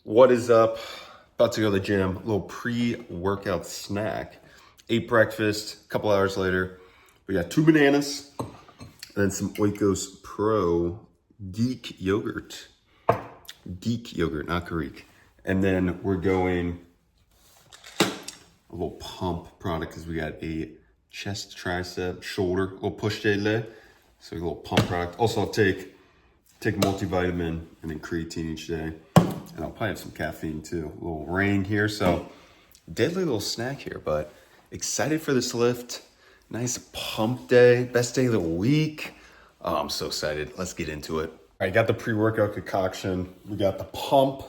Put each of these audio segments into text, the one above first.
What is up? About to go to the gym. A little pre-workout snack. Ate breakfast. A couple hours later, we got 2 bananas and then some Oikos Pro Geek yogurt. Geek yogurt, not Greek. And then we're going a little pump product because we got a chest, tricep, shoulder, a little push day leg. So a little pump product. Also, I'll take multivitamin and then creatine each day. And I'll probably have some caffeine too. A little rain here, so deadly little snack here, but excited for this lift. Nice pump day, best day of the week. Oh, I'm so excited. Let's get into it. All right, got the pre-workout concoction. We got the pump.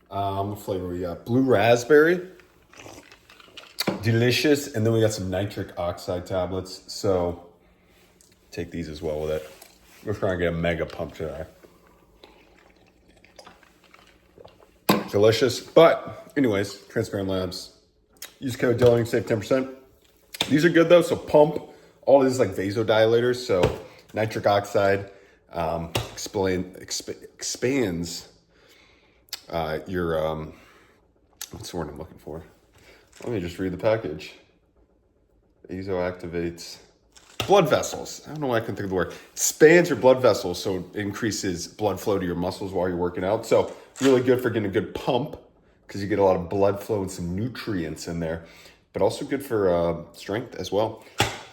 What flavor we got? Blue raspberry. Delicious. And then we got some nitric oxide tablets. So take these as well with it. We're trying to get a mega pump today. Delicious. But anyways, Transparent Labs. Use code DFYNE, save 10%. These are good though. So pump, all this is like vasodilators. So nitric oxide expands your, what's the word I'm looking for? Let me just read the package. Vaso activates blood vessels. I don't know why I couldn't think of the word. Expands your blood vessels, so it increases blood flow to your muscles while you're working out. So really good for getting a good pump because you get a lot of blood flow and some nutrients in there, but also good for strength as well.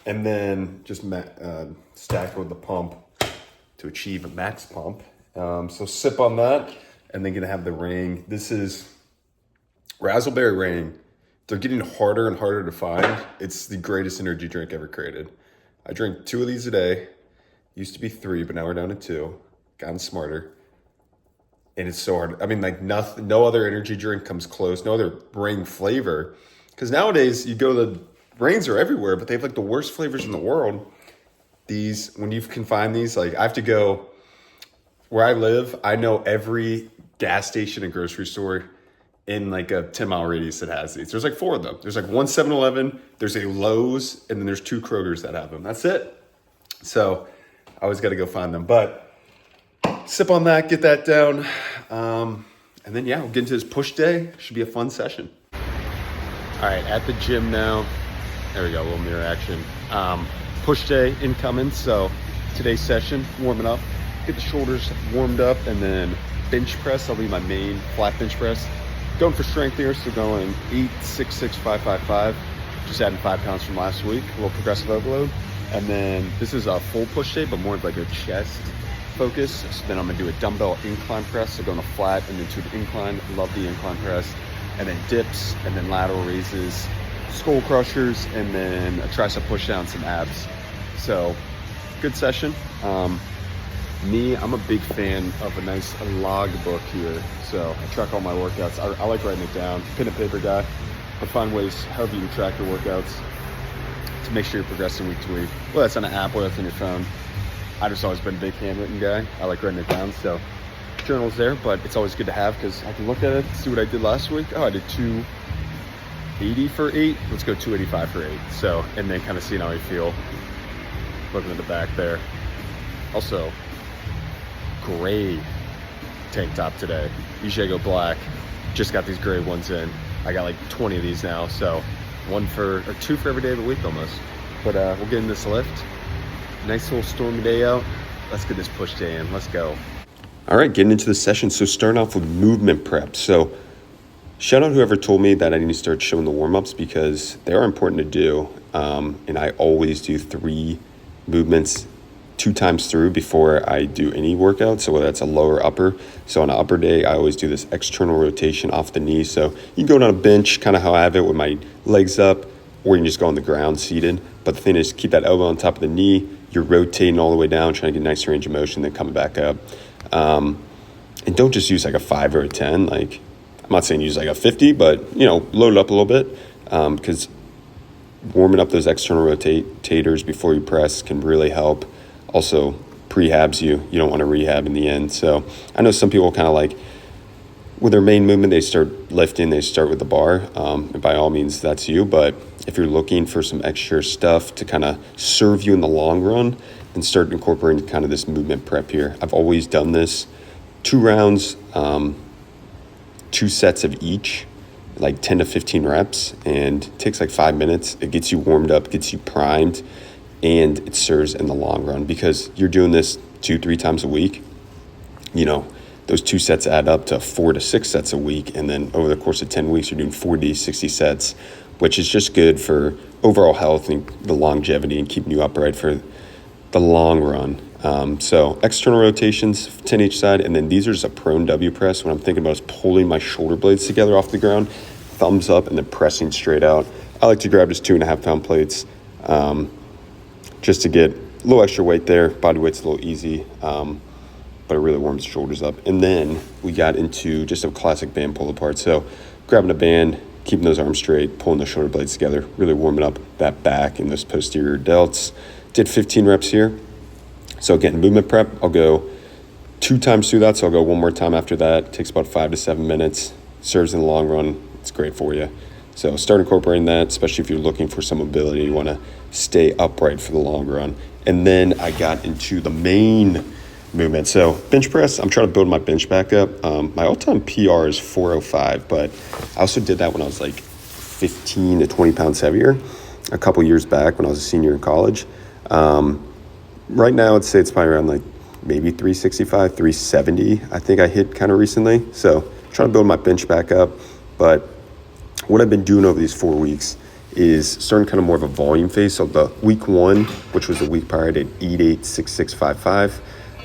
And then just stack with the pump to achieve a max pump. So sip on that, and then gonna have the ring. This is raspberry ring. They're getting harder and harder to find. It's the greatest energy drink ever created. I drink 2 of these a day. Used to be 3, but now we're down to 2. Gotten smarter. And it's so hard. I mean, like nothing, no other energy drink comes close. No other ring flavor. Because nowadays you go to the rings are everywhere, but they have like the worst flavors in the world. These, when you can find these, like I have to go where I live. I know every gas station and grocery store in like a 10-mile radius that has these. There's like 4 of them. There's like one 7-Eleven, there's a Lowe's, and then there's 2 Krogers that have them. That's it. So I always got to go find them. But sip on that, get that down. And then, yeah, we'll get into this push day. Should be a fun session. All right, at the gym now. There we go, a little mirror action. Push day incoming. So today's session, warming up. Get the shoulders warmed up, and then bench press. That'll be my main flat bench press. Going for strength here, so going 8, 6, 6, 5, 5, 5. Just adding 5 pounds from last week. A little progressive overload. And then this is a full push day, but more like a chest focus. So then I'm gonna do a dumbbell incline press. So going to flat and then to the incline. Love the incline press. And then dips, and then lateral raises, skull crushers, and then a tricep pushdown, some abs. So good session. I'm a big fan of a nice log book here. So I track all my workouts. I like writing it down. Pen and paper guy. But find ways, however you track your workouts, to make sure you're progressing week to week. Well, that's on an app, or that's on your phone. I've just always been a big handwritten guy. I like writing it down. So journal's there, but it's always good to have because I can look at it, see what I did last week. Oh, I did 280 for 8. Let's go 285 for 8. So, and then kind of seeing how I feel. Looking at the back there. Also, gray tank top today. Usually I go black. Just got these gray ones in. I got like 20 of these now, so 2 for every day of the week almost. But we'll get in this lift. Nice little stormy day out. Let's get this push day in. Let's go. All right, getting into the session. So starting off with movement prep. So shout out whoever told me that I need to start showing the warm-ups because they are important to do. And I always do 3 movements 2 times through before I do any workout. So whether that's a lower upper. So on an upper day, I always do this external rotation off the knee. So you can go down a bench, kind of how I have it with my legs up, or you can just go on the ground seated. But the thing is, keep that elbow on top of the knee. You're rotating all the way down, trying to get a nice range of motion, then coming back up. And don't just use like a 5 or a 10. Like, I'm not saying use like a 50, but load it up a little bit because warming up those external rotators before you press can really help. Also prehabs you. You don't want to rehab in the end. So I know some people kind of like with their main movement, they start lifting, they start with the bar. And by all means, that's you. But if you're looking for some extra stuff to kind of serve you in the long run, and start incorporating kind of this movement prep here. I've always done this 2 rounds 2 sets of each, like 10 to 15 reps, and it takes like 5 minutes. It gets you warmed up, gets you primed, and it serves in the long run because you're doing this 2-3 times a week. You know, those 2 sets add up to 4 to 6 sets a week, and then over the course of 10 weeks, you're doing 40, 60 sets, which is just good for overall health and the longevity and keeping you upright for the long run. So external rotations, 10 each side, and then these are just a prone W press. What I'm thinking about is pulling my shoulder blades together off the ground, thumbs up, and then pressing straight out. I like to grab just 2.5-pound plates just to get a little extra weight there. Body weight's a little easy, but it really warms the shoulders up. And then we got into just a classic band pull apart. So grabbing a band, keeping those arms straight, pulling the shoulder blades together, really warming up that back and those posterior delts. Did 15 reps here. So again, movement prep, I'll go 2 times through that. So I'll go 1 more time after that. It takes about 5 to 7 minutes. Serves in the long run. It's great for you. So start incorporating that, especially if you're looking for some mobility. You want to stay upright for the long run. And then I got into the main movement. So bench press, I'm trying to build my bench back up. My all-time PR is 405, but I also did that when I was like 15 to 20 pounds heavier a couple years back when I was a senior in college. Right now, I'd say it's probably around like maybe 365, 370. I think I hit kind of recently. So trying to build my bench back up. But what I've been doing over these 4 weeks is starting kind of more of a volume phase. So the week 1, which was the week prior, I did 8-8-6-6-5-5.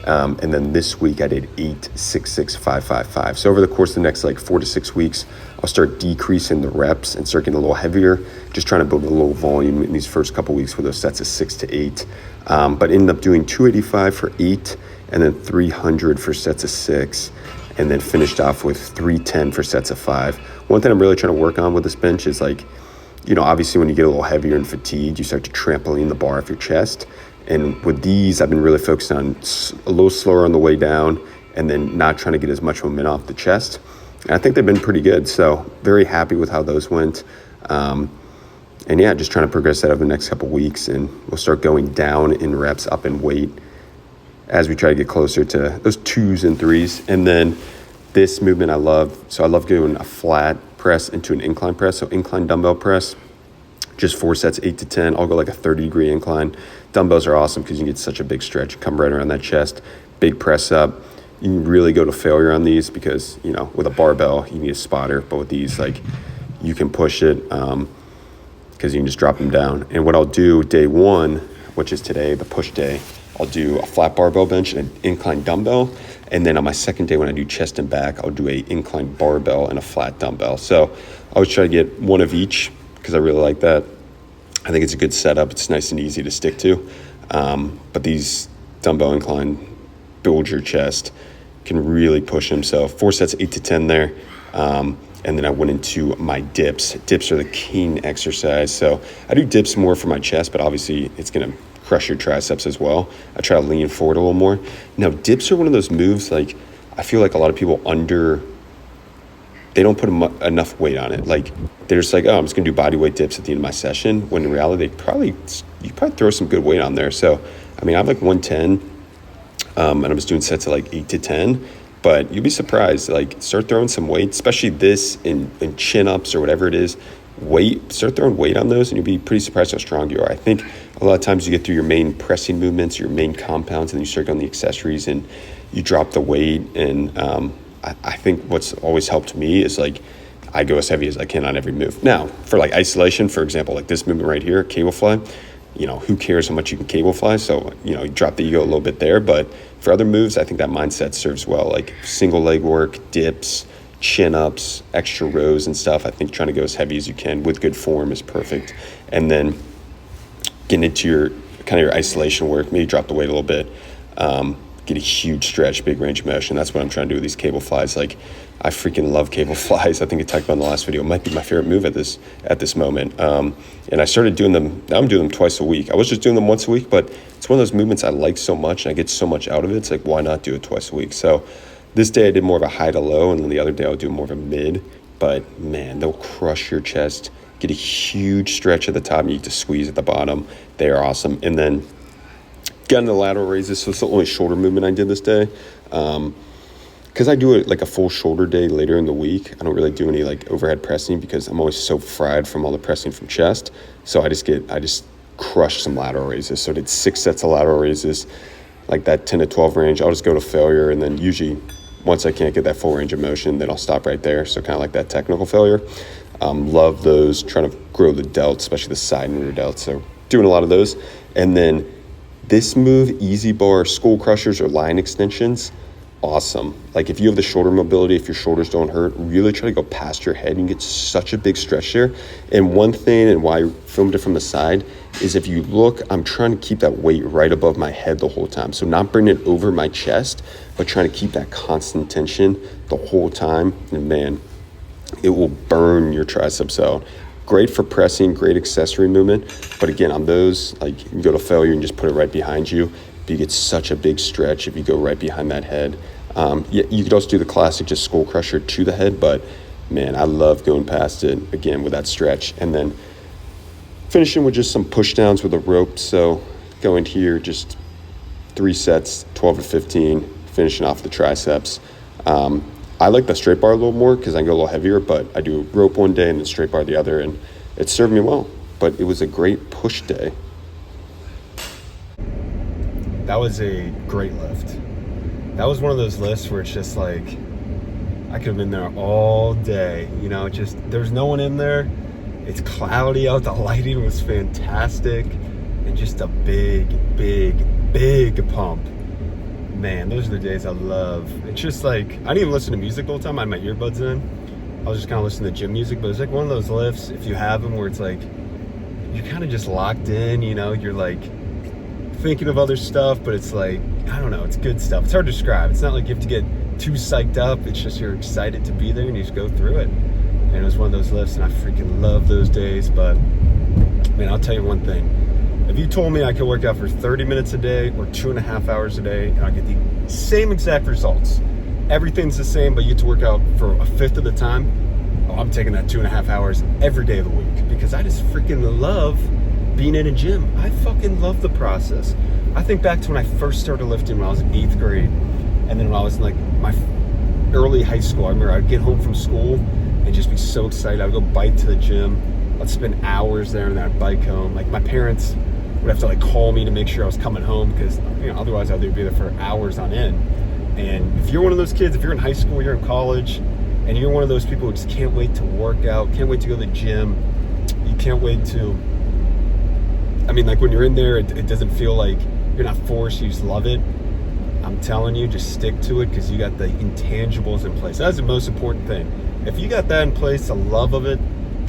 And then this week I did 8-6-6-5-5-5. So over the course of the next like 4 to 6 weeks, I'll start decreasing the reps and start getting a little heavier, just trying to build a little volume in these first couple weeks with those sets of 6 to 8. But ended up doing 285 for 8 and then 300 for sets of 6, and then finished off with 310 for sets of 5. One thing I'm really trying to work on with this bench is like, you know, obviously when you get a little heavier and fatigued, you start to trampoline the bar off your chest. And with these, I've been really focused on a little slower on the way down and then not trying to get as much momentum off the chest. And I think they've been pretty good. So very happy with how those went. And yeah, just trying to progress that over the next couple weeks. And we'll start going down in reps, up in weight as we try to get closer to those 2s and 3s. And then this movement I love. So I love doing a flat press into an incline press. So incline dumbbell press. Just 4 sets, 8 to 10. I'll go like a 30-degree incline. Dumbbells are awesome because you get such a big stretch. You come right around that chest, big press up. You can really go to failure on these because, you know, with a barbell, you need a spotter. But with these, like, you can push it because you can just drop them down. And what I'll do day 1, which is today, the push day, I'll do a flat barbell bench and an incline dumbbell. And then on my second day when I do chest and back, I'll do a incline barbell and a flat dumbbell. So I always try to get one of each because I really like that. I think it's a good setup. It's nice and easy to stick to. But these dumbbell incline build your chest, can really push them. So 4 sets, 8 to 10 there. And then I went into my dips. Dips are the king exercise. So I do dips more for my chest, but obviously it's going to crush your triceps as well. I try to lean forward a little more. Now, dips are one of those moves, like, I feel like a lot of people they don't put enough weight on it. Like, they're just like, oh, I'm just gonna do body weight dips at the end of my session, when in reality, you probably throw some good weight on there. So, I mean, I have like 110, and I'm just doing sets of like 8 to 10, but you'll be surprised. Like, start throwing some weight, especially this in chin-ups or whatever it is. Start throwing weight on those, and you'll be pretty surprised how strong you are. I think a lot of times you get through your main pressing movements, your main compounds, and then you start on the accessories, and you drop the weight. And I think what's always helped me is, like, I go as heavy as I can on every move. Now, for like isolation, for example, like this movement right here, cable fly, you know, who cares how much you can cable fly? So, you know, you drop the ego a little bit there. But for other moves, I think that mindset serves well, like single leg work, dips, chin-ups, extra rows and stuff. I think trying to go as heavy as you can with good form is perfect. And then getting into your kind of your isolation work, maybe drop the weight a little bit, get a huge stretch, big range of motion. That's what I'm trying to do with these cable flies. Like, I freaking love cable flies. I think I talked about in the last video. It might be my favorite move at this moment. And I started doing them. Now I'm doing them twice a week. I was just doing them once a week, but it's one of those movements I like so much and I get so much out of it. It's like, why not do it twice a week? So this day I did more of a high to low, and then the other day I'll do more of a mid. But man, they'll crush your chest, get a huge stretch at the top, and you get to squeeze at the bottom. They are awesome. And then got into lateral raises, so it's the only shoulder movement I did this day. because I do it like a full shoulder day later in the week, I don't really do any like overhead pressing because I'm always so fried from all the pressing from chest. So I just crush some lateral raises. So I did 6 sets of lateral raises, like that 10 to 12 range. I'll just go to failure, and then usually once I can't get that full range of motion, then I'll stop right there. So kind of like that technical failure. Love those, trying to grow the delts, especially the side and rear delts. So doing a lot of those. And then this move, easy bar skull crushers or line extensions, awesome. Like if you have the shoulder mobility, if your shoulders don't hurt, really try to go past your head. You get such a big stretch there. And one thing, and why I filmed it from the side, is if you look, I'm trying to keep that weight right above my head the whole time. So not bringing it over my chest, but trying to keep that constant tension the whole time. And man, it will burn your triceps out. Great for pressing, great accessory movement. But again, on those, like you can go to failure and just put it right behind you. But you get such a big stretch if you go right behind that head. Yeah, you could also do the classic just skull crusher to the head, but man, I love going past it again with that stretch. And then finishing with just some push downs with a rope. So going here, just 3 sets, 12 to 15, finishing off the triceps. I like the straight bar a little more because I can go a little heavier, but I do rope one day and then straight bar the other, and it served me well. But it was a great push day. That was a great lift. That was one of those lifts where it's just like, I could have been there all day, you know, just, there's no one in there. It's cloudy out, the lighting was fantastic, and just a big pump. Man, those are the days I love. It's just like, I didn't even listen to music the whole time. I had my earbuds in. I was just kind of listening to gym music, but it's like one of those lifts, if you have them, where it's like, you're kind of just locked in, you know, you're like thinking of other stuff, but it's like, I don't know, it's good stuff. It's hard to describe. It's not like you have to get too psyched up. It's just you're excited to be there and you just go through it. And it was one of those lifts, and I freaking love those days. But man, I'll tell you one thing. If you told me I could work out for 30 minutes a day or 2.5 hours a day and I get the same exact results, everything's the same, but you get to work out for 1/5 of the time, oh, I'm taking that 2.5 hours every day of the week, because I just freaking love being in a gym. I fucking love the process. I think back to when I first started lifting when I was in 8th grade, and then when I was in like my early high school. I remember I'd get home from school and just be so excited. I'd go bike to the gym. I'd spend hours there and then I'd bike home. Like my parents would have to like call me to make sure I was coming home, because you know, otherwise I'd be there for hours on end. And if you're one of those kids, if you're in high school, you're in college, and you're one of those people who just can't wait to work out, can't wait to go to the gym, you can't wait to, I mean, like when you're in there, it doesn't feel like you're not forced, you just love it. I'm telling you, just stick to it, because you got the intangibles in place. That's the most important thing. If you got that in place, the love of it,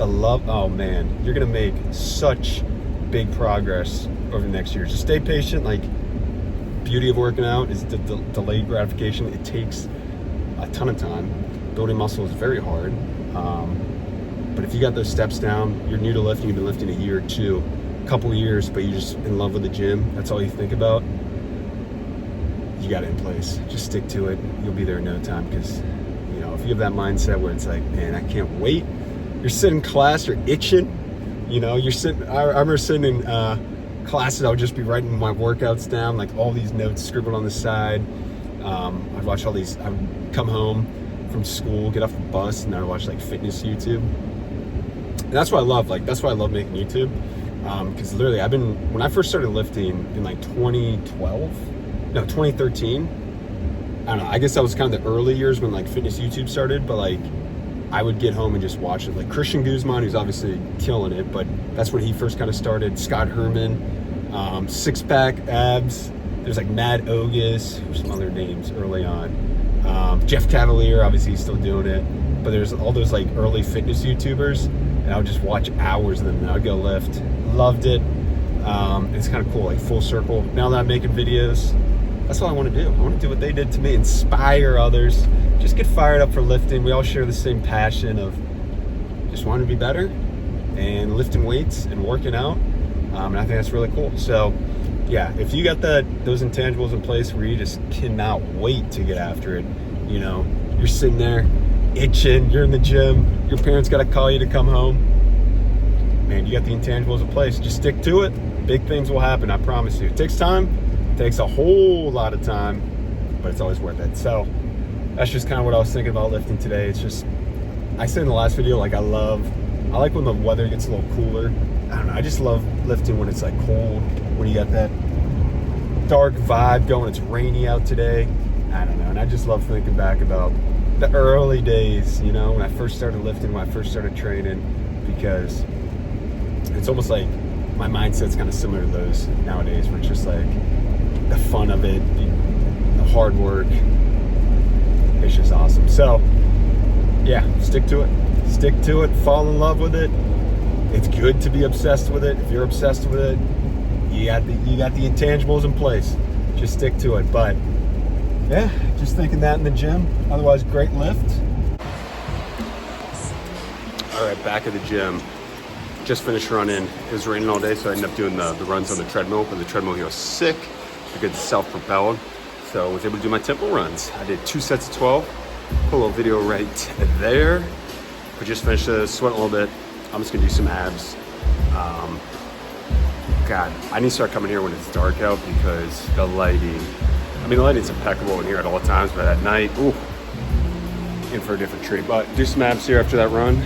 oh man, you're gonna make such big progress over the next year. Just stay patient. Like, beauty of working out is the delayed gratification. It takes a ton of time. Building muscle is very hard. But if you got those steps down, you're new to lifting, you've been lifting a year or two, a couple of years, but you're just in love with the gym, that's all you think about, you got it in place. Just stick to it. You'll be there in no time, because you know, if you have that mindset where it's like, man, I can't wait. You're sitting in class, you're itching. You know, you're sitting, I remember sitting in classes, I would just be writing my workouts down, like all these notes scribbled on the side. I'd watch all these, I would come home from school, get off the bus, and I'd watch like fitness YouTube. And that's what I love, like, that's why I love making YouTube. Because literally, when I first started lifting in like 2013, I don't know, I guess that was kind of the early years when like fitness YouTube started, but like, I would get home and just watch it. Like Christian Guzman, who's obviously killing it, but that's when he first kind of started. Scott Herman, six-pack abs. There's like Matt Ogus, there's some other names early on. Jeff Cavalier, obviously he's still doing it. But there's all those like early fitness YouTubers, and I would just watch hours of them, and I would go lift. Loved it. It's kind of cool, like full circle. Now that I'm making videos, that's all I want to do. I want to do what they did to me, inspire others, just get fired up for lifting. We all share the same passion of just wanting to be better and lifting weights and working out. And I think that's really cool. So yeah, if you got those intangibles in place where you just cannot wait to get after it, you know, you're sitting there itching, you're in the gym, your parents got to call you to come home, man, you got the intangibles in place. Just stick to it. Big things will happen, I promise you. It takes time. It takes a whole lot of time, but it's always worth it. So that's just kind of what I was thinking about lifting today. It's just, I said in the last video, like I like when the weather gets a little cooler. I don't know, I just love lifting when it's like cold, when you got that dark vibe going. It's rainy out today. I don't know, and I just love thinking back about the early days, you know, when I first started lifting, when I first started training, because it's almost like my mindset's kind of similar to those nowadays, where it's just like the fun of it, the hard work. It's just awesome. So yeah, stick to it, fall in love with it. It's good to be obsessed with it. If you're obsessed with it, you got the intangibles in place. Just stick to it. But yeah, just thinking that in the gym. Otherwise, great lift. All right, back at the gym. Just finished running. It was raining all day, so I ended up doing the runs on the treadmill. But the treadmill here was sick because it's self-propelled. So I was able to do my tempo runs. I did 2 sets of 12. Put a little video right there. We just finished sweating a little bit. I'm just gonna do some abs. God, I need to start coming here when it's dark out because the lighting, the lighting's impeccable in here at all times, but at night, ooh, in for a different treat. But do some abs here after that run.